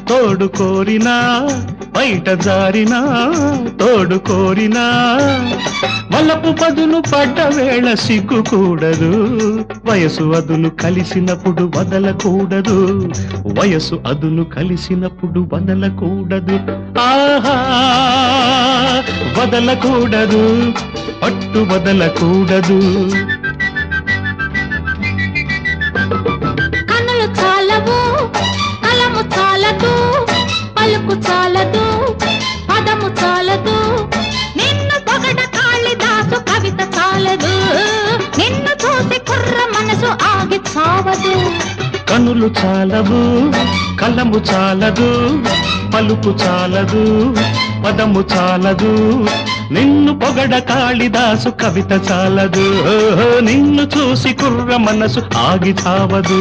తోడు కోరినా బయట జారినా తోడు కోరినా వలపు పదును పడ్డ వేళ సిగ్గుకూడదు వయసు అదును కలిసినప్పుడు వదలకూడదు వయసు అదును కలిసినప్పుడు వదలకూడదు ఆహా వదలకూడదు పట్టు వదలకూడదు కనులు చాలవు కలము చాలదు పలుకు చాలదు పదము చాలదు నిన్ను పొగడ కాళిదాసు కవిత చాలదు నిన్ను చూసి కుర్ర మనసు ఆగి చావదు కనులు చాలవు కలము చాలదు పలుకు చాలదు పదము చాలదు నిన్ను పొగడ కాళిదాసు కవిత చాలదు నిన్ను చూసి కుర్ర మనసు ఆగి చావదు